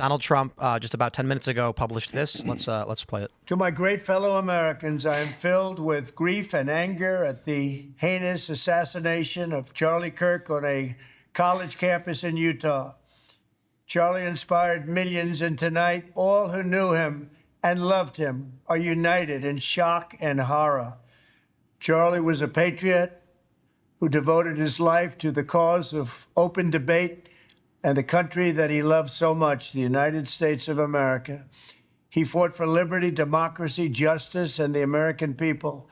Donald Trump, just about 10 minutes ago, published this. Let's play it. To my great fellow Americans, I am filled with grief and anger at the heinous assassination of Charlie Kirk on a college campus in Utah. Charlie inspired millions, and tonight, all who knew him and loved him are united in shock and horror. Charlie was a patriot who devoted his life to the cause of open debate and the country that he loved so much, the United States of America. He fought for liberty, democracy, justice, and the American people.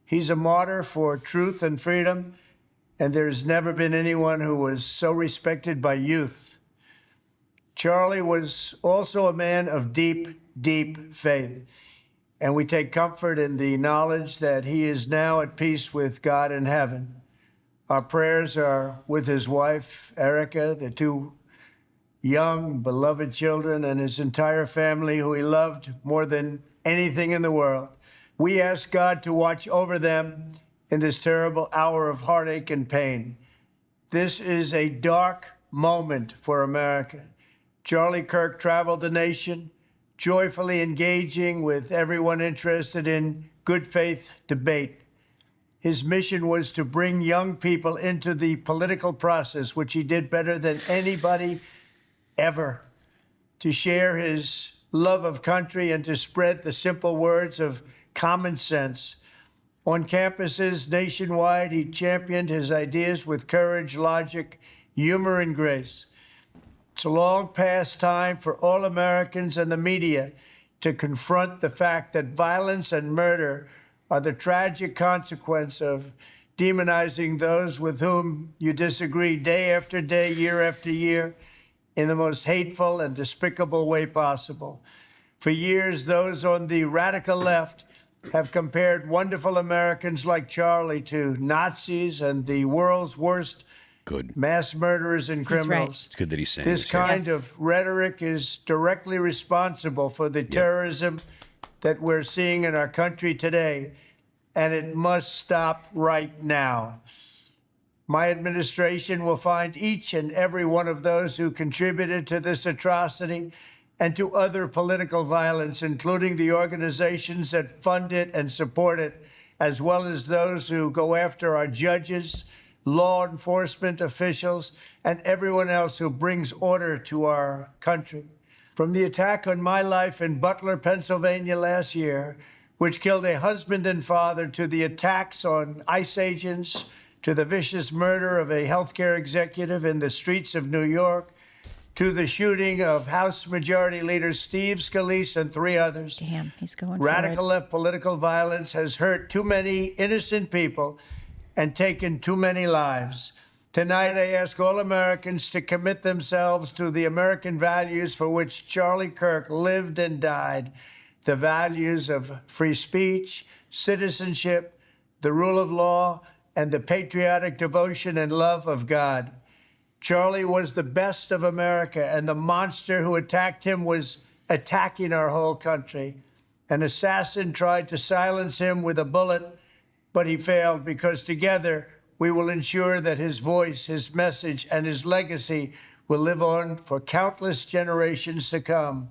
He's a martyr for truth and freedom, and there's never been anyone who was so respected by youth. Charlie was also a man of deep, deep faith, and we take comfort in the knowledge that he is now at peace with God in heaven. Our prayers are with his wife, Erica, the two young, beloved children, and his entire family, who he loved more than anything in the world. We ask God to watch over them in this terrible hour of heartache and pain. This is a dark moment for America. Charlie Kirk traveled the nation, joyfully engaging with everyone interested in good faith debate. His mission was to bring young people into the political process, which he did better than anybody ever, to share his love of country and to spread the simple words of common sense. On campuses nationwide, he championed his ideas with courage, logic, humor, and grace. It's a long past time for all Americans and the media to confront the fact that violence and murder are the tragic consequence of demonizing those with whom you disagree day after day, year after year, in the most hateful and despicable way possible. For years, those on the radical left have compared wonderful Americans like Charlie to Nazis and the world's worst mass murderers and criminals. Right. It's good that he's saying this kind of rhetoric is directly responsible for the terrorism that we're seeing in our country today, and it must stop right now. My administration will find each and every one of those who contributed to this atrocity and to other political violence, including the organizations that fund it and support it, as well as those who go after our judges, law enforcement officials, and everyone else who brings order to our country. From the attack on my life in Butler, Pennsylvania last year, which killed a husband and father, to the attacks on ICE agents, to the vicious murder of a healthcare executive in the streets of New York, to the shooting of House Majority Leader Steve Scalise and 3 others. Damn, he's going Radical left political violence has hurt too many innocent people and taken too many lives. Tonight, I ask all Americans to commit themselves to the American values for which Charlie Kirk lived and died, the values of free speech, citizenship, the rule of law, and the patriotic devotion and love of God. Charlie was the best of America, and the monster who attacked him was attacking our whole country. An assassin tried to silence him with a bullet, but he failed, because together we will ensure that his voice, his message, and his legacy will live on for countless generations to come.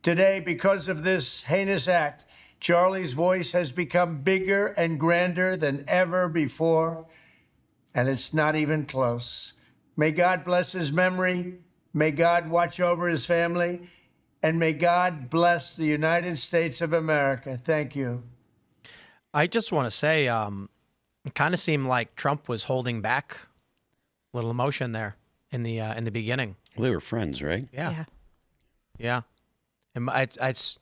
Today, because of this heinous act, Charlie's voice has become bigger and grander than ever before, and it's not even close. May God bless his memory, may God watch over his family, and may God bless the United States of America. Thank you. I just want to say, it kind of seemed like Trump was holding back a little emotion there in the beginning. Well, they were friends, right? Yeah. And it's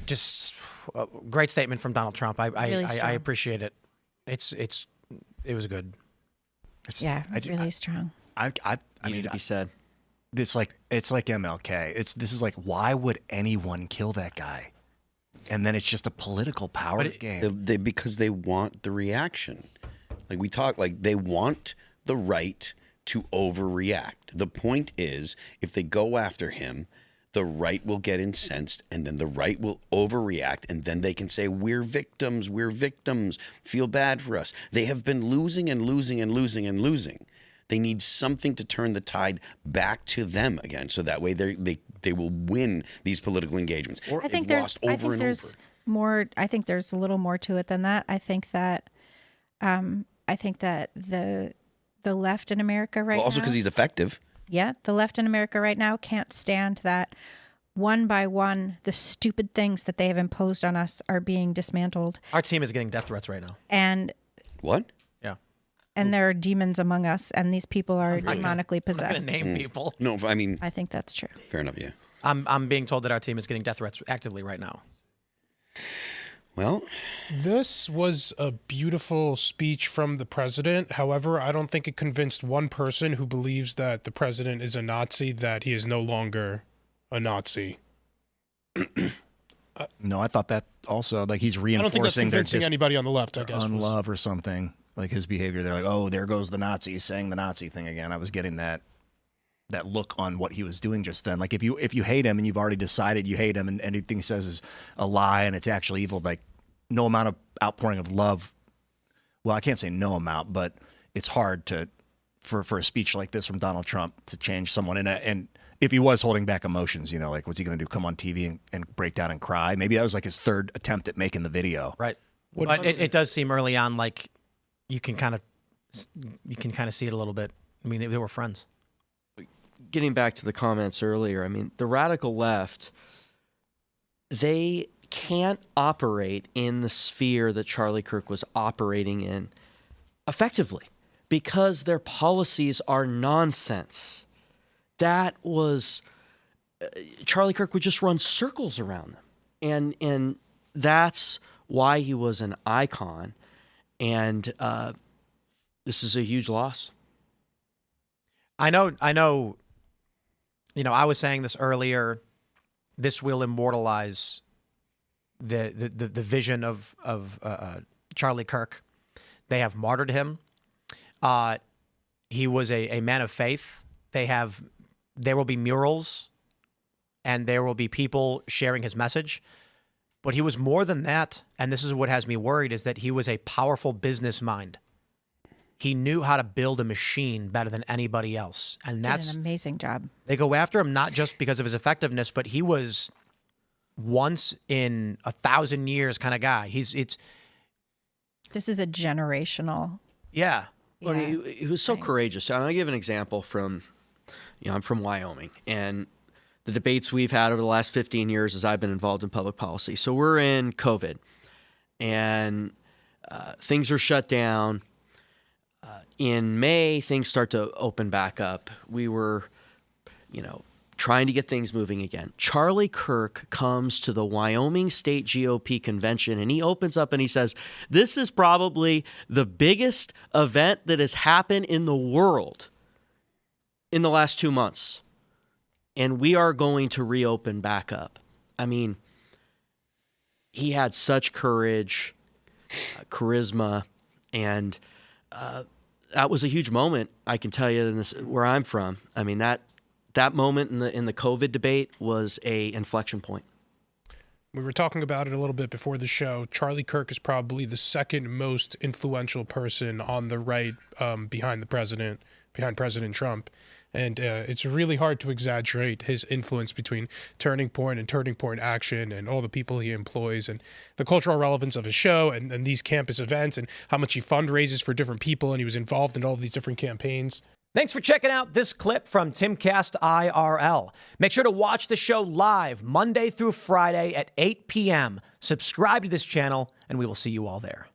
just a great statement from Donald Trump. I appreciate it. It was good. Really strong. I mean, to be said. It's like MLK. This is like, why would anyone kill that guy? And then it's just a political power game. Because they want the reaction. Like we talk, like they want the right to overreact. The point is, if they go after him, the right will get incensed, and then the right will overreact, and then they can say, we're victims, feel bad for us. They have been losing and losing and losing and losing. They need something to turn the tide back to them again, so that way they will win these political engagements. Or I think they've lost over and there's over. more. I think there's a little more to it than that. I think that the left in America right Well, also now. because he's effective. Yeah, the left in America right now can't stand that one by one the stupid things that they have imposed on us are being dismantled. Our team is getting death threats right now. And What? Yeah. and there are demons among us, and these people are demonically I'm not going possessed. to name people. No, I mean, I think that's true. fair enough, yeah. I'm being told that our team is getting death threats actively right now. Well, This was a beautiful speech from the president. However, I don't think it convinced one person who believes that the president is a Nazi that he is no longer a Nazi. No, I thought that also, like, he's I don't think that's reinforcing their convincing anybody on the left, I guess. on was- love or something. Like his behavior, they're like, "Oh, there goes the Nazis saying the Nazi thing again." I was getting that look on what he was doing just then. Like if you hate him and you've already decided you hate him, and anything he says is a lie and it's actually evil, like no amount of outpouring of love. Well, I can't say no amount, but it's hard for a speech like this from Donald Trump to change someone. And if he was holding back emotions, you know, like what's he going to do? Come on TV and break down and cry? Maybe that was like his third attempt at making the video. Right. But it does seem early on like you can kind of see it a little bit. I mean, they were friends. Getting back to the comments earlier, I mean, the radical left, they can't operate in the sphere that Charlie Kirk was operating in effectively because their policies are nonsense. That was Charlie Kirk would just run circles around them, and that's why he was an icon. And this is a huge loss. I know. You know, I was saying this earlier. This will immortalize the vision of Charlie Kirk. They have martyred him. He was a man of faith. There will be murals, and there will be people sharing his message. But he was more than that, and this is what has me worried, is that he was a powerful business mind. He knew how to build a machine better than anybody else. And that's Did an amazing job. They go after him not just because of his effectiveness, but he was once in 1,000 years kind of guy. This is a generational. Yeah. Well, he was so courageous. I'll give an example from, I'm from Wyoming, and the debates we've had over the last 15 years as I've been involved in public policy. So we're in COVID, and things are shut down. In May, things start to open back up. We were, trying to get things moving again. Charlie Kirk comes to the Wyoming State GOP convention, and he opens up and he says, "This is probably the biggest event that has happened in the world in the last 2 months. And we are going to reopen back up." I mean, he had such courage, charisma, and that was a huge moment. I can tell you in this, where I'm from. I mean, that moment in the COVID debate was a inflection point. We were talking about it a little bit before the show. Charlie Kirk is probably the second most influential person on the right behind President Trump. And it's really hard to exaggerate his influence between Turning Point and Turning Point Action and all the people he employs and the cultural relevance of his show and these campus events and how much he fundraises for different people. And he was involved in all of these different campaigns. Thanks for checking out this clip from Timcast IRL. Make sure to watch the show live Monday through Friday at 8 p.m. Subscribe to this channel, and we will see you all there.